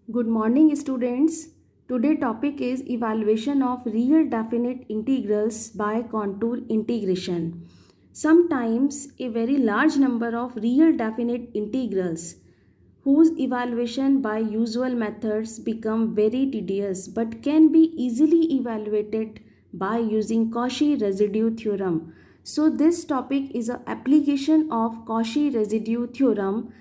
Good morning, students. Today topic is evaluation of real definite integrals by contour integration. Sometimes a very large number of real definite integrals whose evaluation by usual methods become very tedious but can be easily evaluated by using Cauchy residue theorem. So this topic is an application of Cauchy residue theorem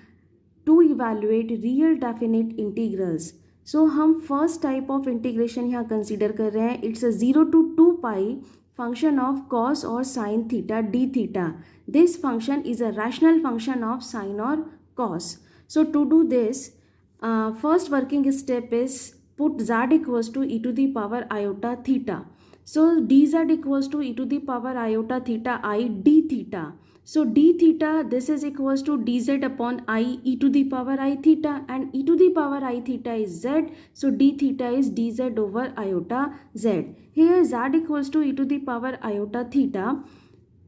to evaluate real definite integrals. So हम first type of integration यहाँ consider कर रहे हैं. It's a 0 to 2 pi function of cos or sin theta d theta. This function is a rational function of sin or cos. So to do this, first working step is put z equals to e to the power iota theta. So dz equals to e to the power iota theta I d theta. So d theta, this is equals to dz upon I e to the power I theta, and e to the power I theta is z. So d theta is dz over iota z. Here z equals to e to the power iota theta.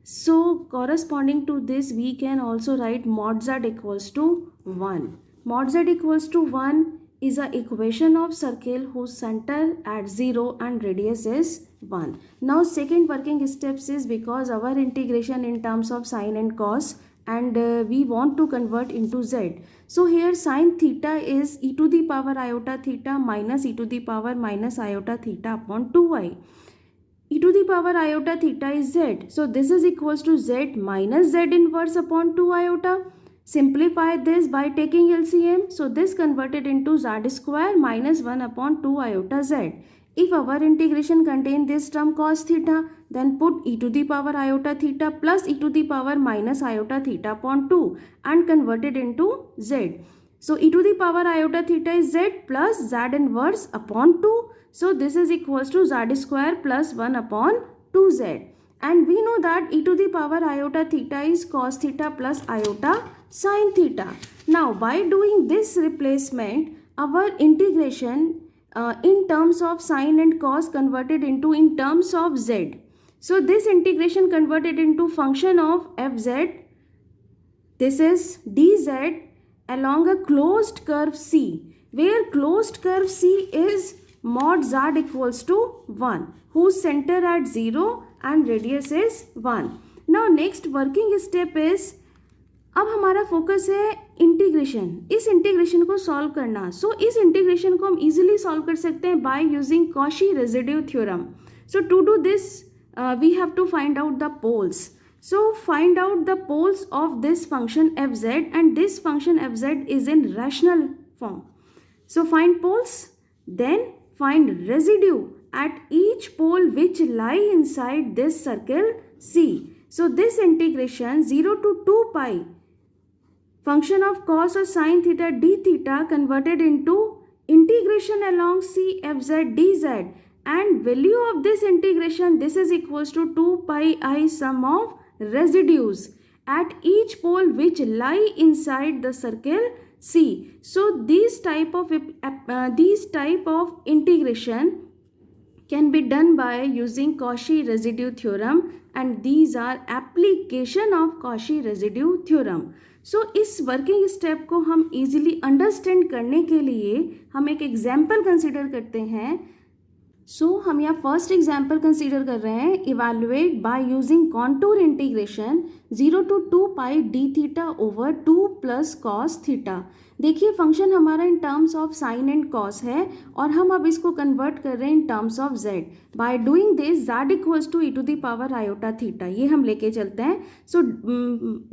So corresponding to this, we can also write mod z equals to 1. Mod z equals to 1 is a equation of circle whose center at 0 and radius is 1. Now second working steps is, because our integration in terms of sin and cos, and we want to convert into z. So here sin theta is e to the power iota theta minus e to the power minus iota theta upon 2i. E to the power iota theta is z. So this is equals to z minus z inverse upon 2 iota. Simplify this by taking LCM. So this converted into z square minus 1 upon 2 iota z. If our integration contain this term cos theta, then put e to the power iota theta plus e to the power minus iota theta upon 2 and convert it into z. So e to the power iota theta is z plus z inverse upon 2. So this is equals to z square plus 1 upon 2z. And we know that e to the power iota theta is cos theta plus iota sin theta. Now by doing this replacement, our integration in terms of sin and cos converted into in terms of z. So this integration converted into function of fz. This is dz along a closed curve C, where closed curve C is mod z equals to 1, whose center at 0 and radius is 1. Now next working step is, अब हमारा focus है integration, इस integration को solve करना. सो इस integration को हम easily solve कर सकते हैं by using Cauchy residue theorem. So to do this we have to find out the poles. So find out the poles of this function fz, and this function fz is in rational form. So find poles, then find residue at each pole which lie inside this circle C. So this integration 0 to 2 pi function of cos or sin theta d theta converted into integration along C fz dz, and value of this integration, this is equals to 2 pi I sum of residues at each pole which lie inside the circle C. So these type of integration can be done by using Cauchy residue theorem, and these are application of Cauchy residue theorem. So इस working step को हम easily understand करने के लिए हम एक example consider करते हैं. सो हम यहाँ फर्स्ट एग्जाम्पल कंसीडर कर रहे हैं, evaluate by using contour integration 0 to 2 pi d theta over 2 plus cos theta. देखिए फंक्शन हमारा in terms of sine and cos है, और हम अब इसको कन्वर्ट कर रहे हैं in terms of z. By doing this z equals to e to the power iota theta, ये हम लेके चलते हैं. सो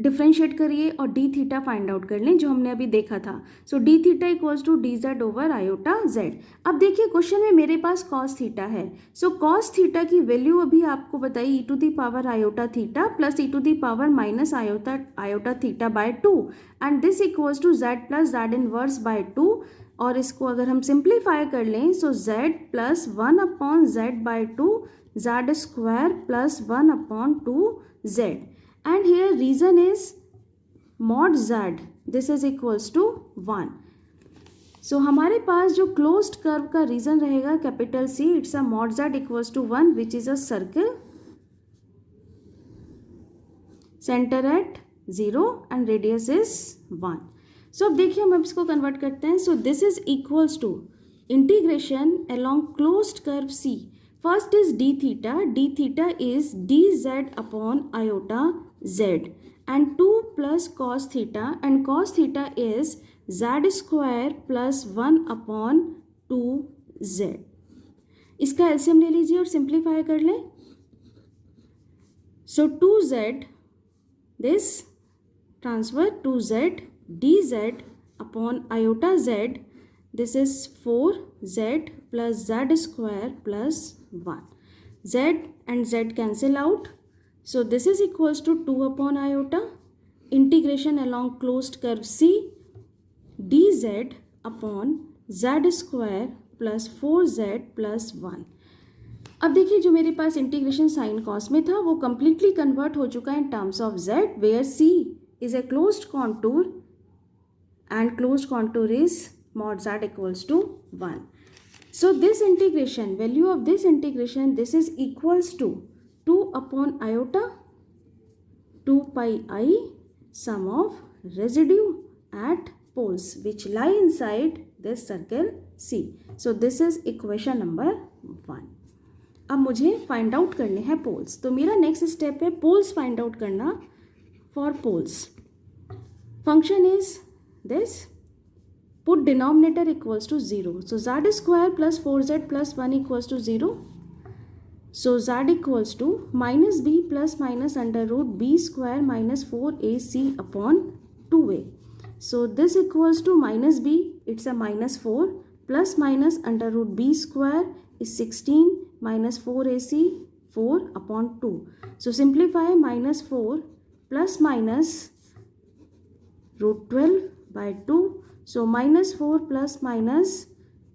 डिफ्रेंशिएट करिए और डी थीटा फाइंड आउट कर लें जो हमने अभी देखा था. So d theta equals to d z over iota z. अब देखिए क्वेश्चन में मेरे पास कॉस थीटा है. सो कॉस थीटा की वैल्यू अभी आपको बताई e to the power iota theta plus e to the power minus iota theta by 2, and this equals to z plus z inverse by 2. और इसको अगर हम सिंप्लीफाई कर लें, so z plus 1 upon z by 2, z square plus 1 upon 2z, and here region is mod z, this is equals to 1. सो हमारे पास जो closed curve का रीजन रहेगा capital C, it's a mod z equals to 1 which is a circle, centre at 0 and radius is 1. So अब देखिए हम इसको convert करते हैं. So this is equals to integration along closed curve C. First is d theta. D theta is d z upon iota z and 2 plus cos theta, and cos theta is z square plus 1 upon 2z. इसका LCM ले लीजिए और simplify कर लें. सो 2z, this transfer 2z dz upon iota z, this is 4z plus z square plus 1. z and z cancel out. So this is equals to 2 upon iota integration along closed curve C dz upon z square plus 4z plus 1. अब देखिए जो मेरे पास integration sine cos में था वो completely convert हो चुका है in terms of z, where C is a closed contour and closed contour is mod z equals to 1. So this integration, value of this integration, this is equals to 2 upon iota 2 pi I sum of residue at poles which lie inside this circle C. So this is equation number 1. अब मुझे find out करने हैं poles. तो मेरा next step है poles find out करना for poles. Function is this, put denominator equals to 0. So z square plus 4z plus 1 equals to 0. So z equals to minus b plus minus under root b square minus 4ac upon 2a. So this equals to minus b, it's a minus 4, plus minus under root b square is 16 minus 4ac 4 upon 2. So simplify minus 4 plus minus root 12 by 2. So minus 4 plus minus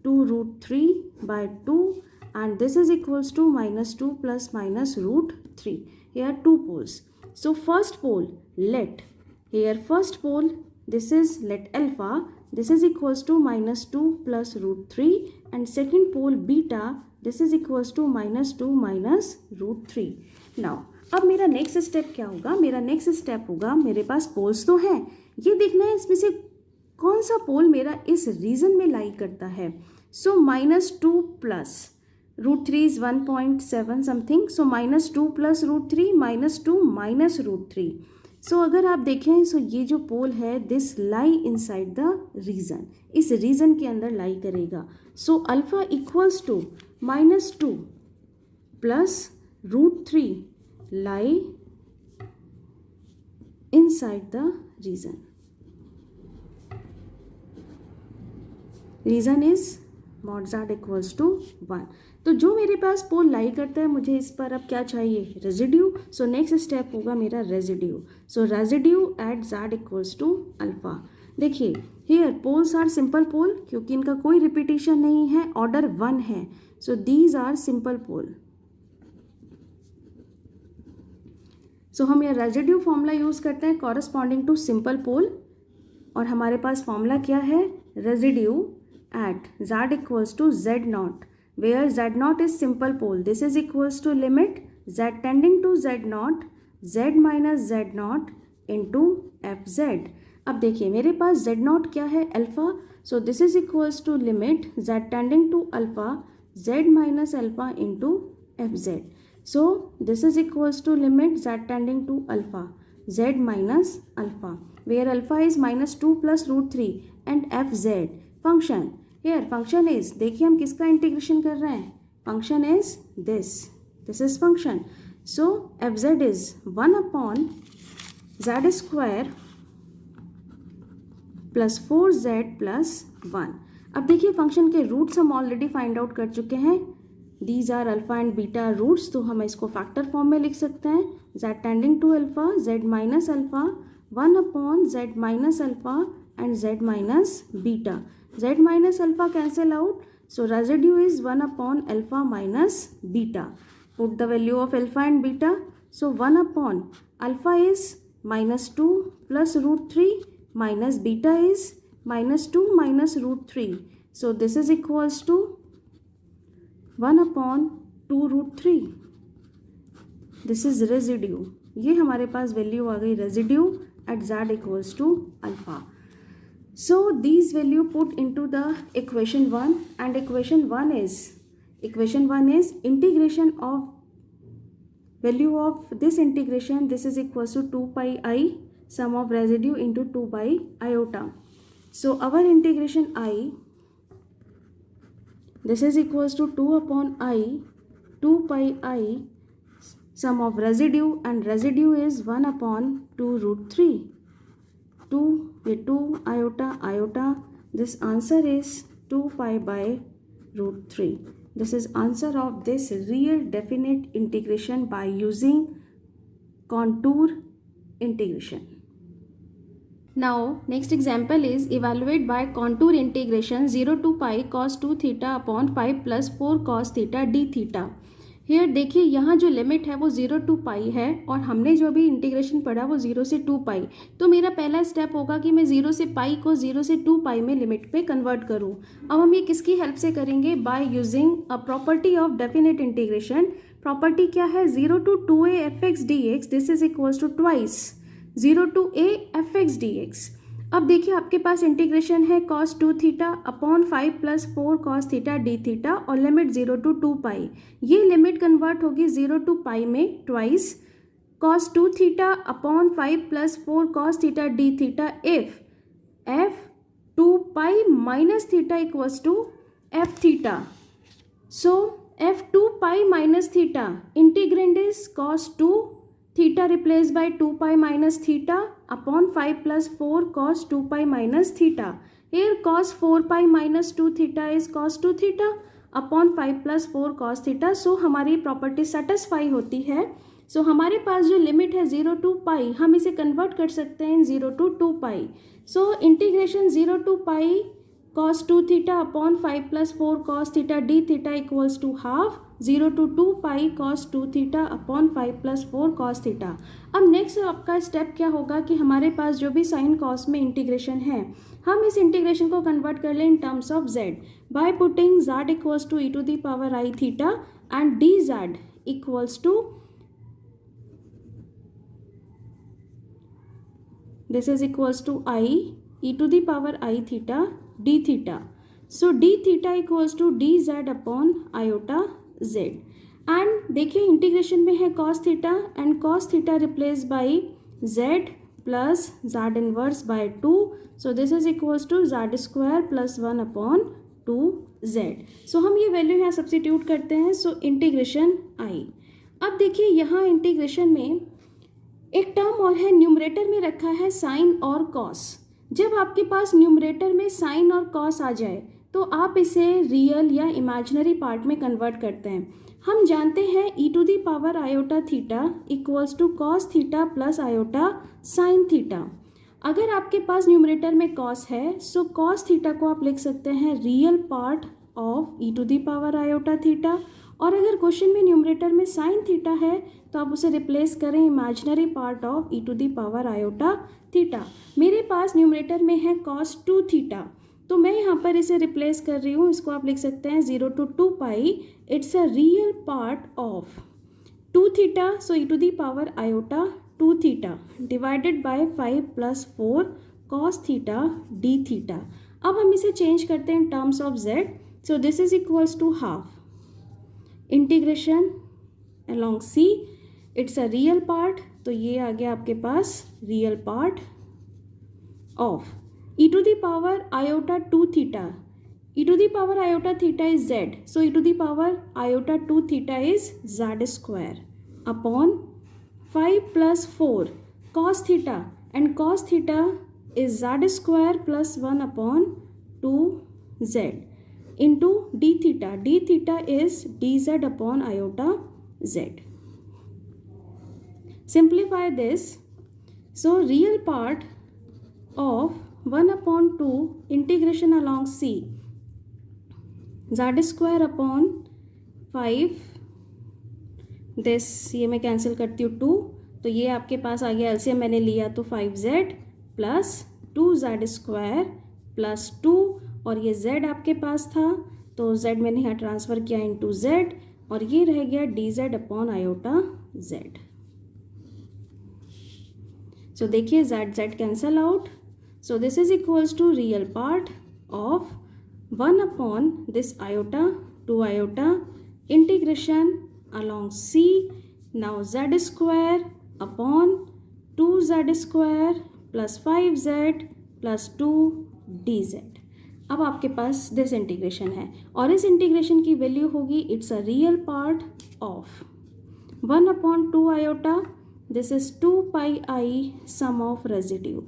2 root 3 by 2. And this is equals to minus 2 plus minus root 3. Here 2 poles. So first pole, let, here first pole, this is let alpha, this is equals to minus 2 plus root 3, and second pole beta, this is equals to minus 2 minus root 3. Now अब मेरा next step क्या होगा? मेरा next step होगा, मेरे पास poles तो हैं, ये देखना है इसमें से कौन सा पोल मेरा इस रीजन में लाई करता है. सो minus 2 plus root 3 is 1.7 something. So minus 2 plus root 3 minus 2 minus root 3. So अगर आप देखें so ये जो पोल है this lie inside the region, इस रीजन के अंदर लाई करेगा. So alpha equals to minus 2 plus root 3 lie inside the region. Region is mod z equals to 1. तो जो मेरे पास पोल लाई करता है मुझे इस पर अब क्या चाहिए? रेजिड्यू. सो नेक्स्ट स्टेप होगा मेरा residue. So residue at z equals to alpha. देखिए here poles are simple pole क्योंकि इनका कोई रिपीटिशन नहीं है, ऑर्डर 1 है. So these are simple pole. So हम ये रेजिड्यू फॉर्मूला यूज करते हैं कॉरस्पॉन्डिंग टू सिंपल पोल, और हमारे पास फॉर्मूला क्या है? Residue at z equals to z naught, where z naught is simple pole. This is equals to limit z tending to z naught, z minus z naught into fz. अब देखिए मेरे पास z naught क्या है? Alpha. So this is equals to limit z tending to alpha, z minus alpha into fz. So this is equals to limit z tending to alpha, z minus alpha, where alpha is minus 2 plus root 3 and fz. Function here, function is, देखिए हम किसका integration कर रहे हैं? Function is this is function. So F Z is 1 upon Z square plus 4z plus 1. अब देखिए function के roots हम ऑलरेडी फाइंड आउट कर चुके हैं. These are alpha and beta roots, तो हम इसको फैक्टर फॉर्म में लिख सकते हैं. z tending to alpha, z minus alpha, 1 upon z minus alpha and z minus beta. z minus alpha cancel out, so residue is 1 upon alpha minus beta. Put the value of alpha and beta. So 1 upon alpha is minus 2 plus root 3 minus beta is minus 2 minus root 3. So this is equals to 1 upon 2 root 3. This is residue. ये हमारे पास value आ गई residue at z equals to alpha. So these value put into the equation 1, and equation 1 is integration of value of this integration. This is equals to 2 pi I sum of residue into 2 by iota. So our integration I, this is equals to 2 upon I 2 pi I sum of residue, and residue is 1 upon 2 root 3. 2 iota. This answer is 2 pi by root 3. This is answer of this real definite integration by using contour integration. Now next example is evaluate by contour integration 0 to pi cos 2 theta upon 5 plus 4 cos theta d theta. Here देखिए यहाँ जो limit है वो 0 to पाई है, और हमने जो भी इंटीग्रेशन पढ़ा वो 0 से 2 पाई. तो मेरा पहला स्टेप होगा कि मैं 0 से पाई को 0 से 2 पाई में लिमिट पे कन्वर्ट करूँ. अब हम ये किसकी हेल्प से करेंगे? By using a property of definite integration. Property क्या है? 0 to 2a fx dx this is equals to twice 0 to a fx dx. अब देखिए आपके पास इंटीग्रेशन है cos 2 theta upon 5 plus 4 cos theta D theta, और लिमिट 0 to 2 पाई. ये limit convert होगी 0 to पाई में twice cos 2 theta upon 5 plus 4 cos theta D theta if f 2 pi minus theta equals to f theta. So f 2 pi minus theta, integrand is cos 2 theta replaced by 2 pi minus theta upon 5 plus 4 cos 2 pi minus theta. Here cos 4 pi minus 2 theta is cos 2 theta upon 5 plus 4 cos theta. So हमारी property satisfy होती है. So हमारे पास जो limit है 0 to पाई, हम इसे convert कर सकते हैं 0 to 2 pi. So integration 0 to pi cos 2 theta upon 5 plus 4 cos theta d theta equals to half 0 to 2 pi cos 2 theta upon 5 plus 4 cos theta. अब नेक्स्ट आपका स्टेप क्या होगा कि हमारे पास जो भी साइन कॉस में इंटीग्रेशन है, हम इस इंटीग्रेशन को कन्वर्ट कर लें in terms of z by putting z equals to e to the power i theta and dz equals to this is equals to I e to the power I theta d theta. So d theta equals to dz upon iota z. And देखिए integration में है cos theta and cos theta replaced by z plus z inverse by 2. So this is equals to z square plus 1 upon 2z. So हम ये value यहाँ substitute करते हैं. So integration I. अब देखिए यहाँ इंटीग्रेशन में एक टर्म और है, न्यूमरेटर में रखा है साइन और कॉस. जब आपके पास न्यूमरेटर में साइन और कॉस आ जाए तो आप इसे रियल या इमेजिनरी पार्ट में कन्वर्ट करते हैं. हम जानते हैं e to the power iota theta equals to cos theta plus iota sine theta. अगर आपके पास न्यूमरेटर में कॉस है सो कॉस थीटा को आप लिख सकते हैं real part of e to the power iota theta, और अगर क्वेश्चन में न्यूमरेटर में साइन थीटा है तो आप उसे रिप्लेस करें imaginary part of e to the power iota theta. मेरे पास न्यूमरेटर में है cos 2 थीटा, तो मैं यहाँ पर इसे रिप्लेस कर रही हूँ. इसको आप लिख सकते हैं 0 to 2 pi. It's a real part of 2 theta, so e to the power iota 2 theta divided by 5 plus 4 cos theta d theta. अब हम इसे चेंज करते हैं in terms of z. So this is equals to half integration along c. It's a real part, तो ये आ गया आपके पास real part of e to the power iota 2 theta. e to the power iota theta is z, so e to the power iota 2 theta is z square upon 5 plus 4 cos theta, and cos theta is z square plus 1 upon 2z into d theta. d theta is dz upon iota z. Simplify this. So real part of 1 upon 2 integration along c z square upon 5. this ये मैं cancel करती हूँ 2, तो ये आपके पास आ गया LCM मैंने लिया तो 5z plus 2z square plus 2, और ये z आपके पास था तो z मैंने यहाँ ट्रांसफ़र किया इनटू z, और ये रह गया dz अपॉन आयोटा z. सो देखिए z z cancel out. So this is equals to real part of 1 upon this iota, 2 iota, integration along C. Now z square upon 2z square plus 5z plus 2 dz. अब आपके पास this integration है और इस integration की value होगी, it's a real part of 1 upon 2 iota. This is 2 pi I sum of residue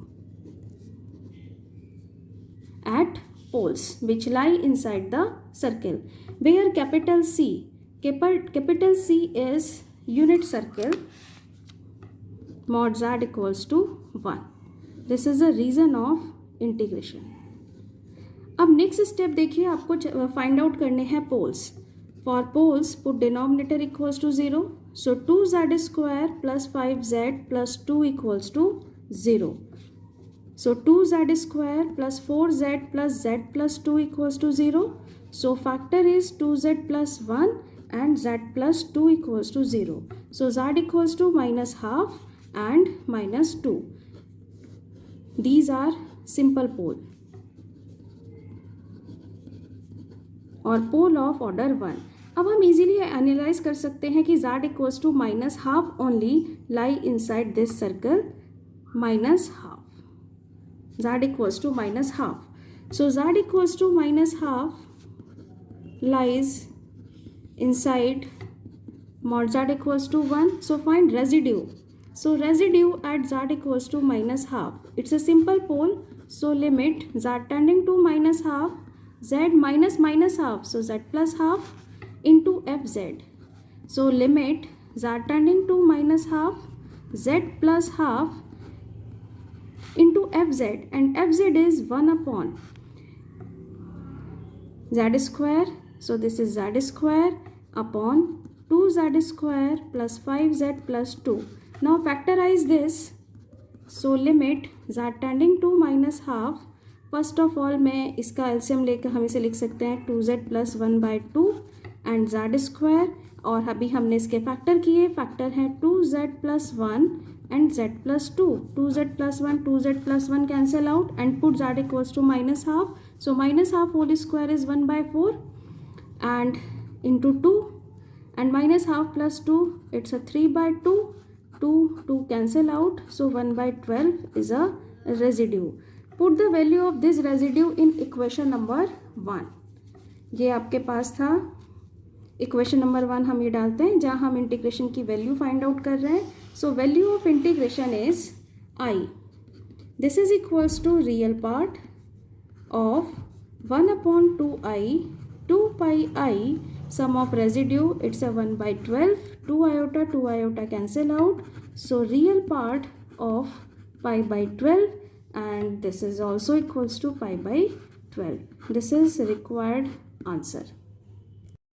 at poles which lie inside the circle, where capital C is unit circle mod z equals to 1. This is the reason of integration. अब next step देखिए, आपको find out करने हैं poles. For poles put denominator equals to 0. So 2z square plus 5z plus 2 equals to 0. So 2z square plus 4z plus z plus 2 equals to 0. So factor is 2z plus 1 and z plus 2 equals to 0. So z equals to minus half and minus 2. These are simple pole और पोल of order 1. अब हम easily analyse कर सकते हैं कि z equals to minus half only lie inside this circle, minus half. Z equals to minus half. So z equals to minus half lies inside mod z equals to 1. So find residue. So residue at z equals to minus half. It's a simple pole. So limit z tending to minus half, z minus minus half. So z plus half into fz. So limit z tending to minus half, z plus half into fz, and fz is 1 upon z square. So this is z square upon 2z square plus 5z plus 2. Now factorize this. So limit z tending to minus half. First of all मैं इसका LCM लेकर हम इसे लिख सकते हैं 2z plus 1/2 and z square. और अभी हमने इसके फैक्टर किए, फैक्टर हैं 2z plus 1 and z plus 2. 2z plus 1, 2z plus 1 cancel out and put z equals to minus half. So minus half whole square is 1/4 and into 2 and minus half plus 2, it's a 3/2. 2 cancel out. So 1/12 is a residue. Put the value of this residue in equation number 1. ये आपके पास था equation number 1. हम ये डालते हैं जहाँ हम integration की वैल्यू फाइंड आउट कर रहे हैं. सो value of integration is I. This is equals to real part of 1 upon 2i 2 pi I sum of residue. It's a 1/12. 2 iota cancel out. So real part of pi/12, and this is also equals to pi/12. This is required answer.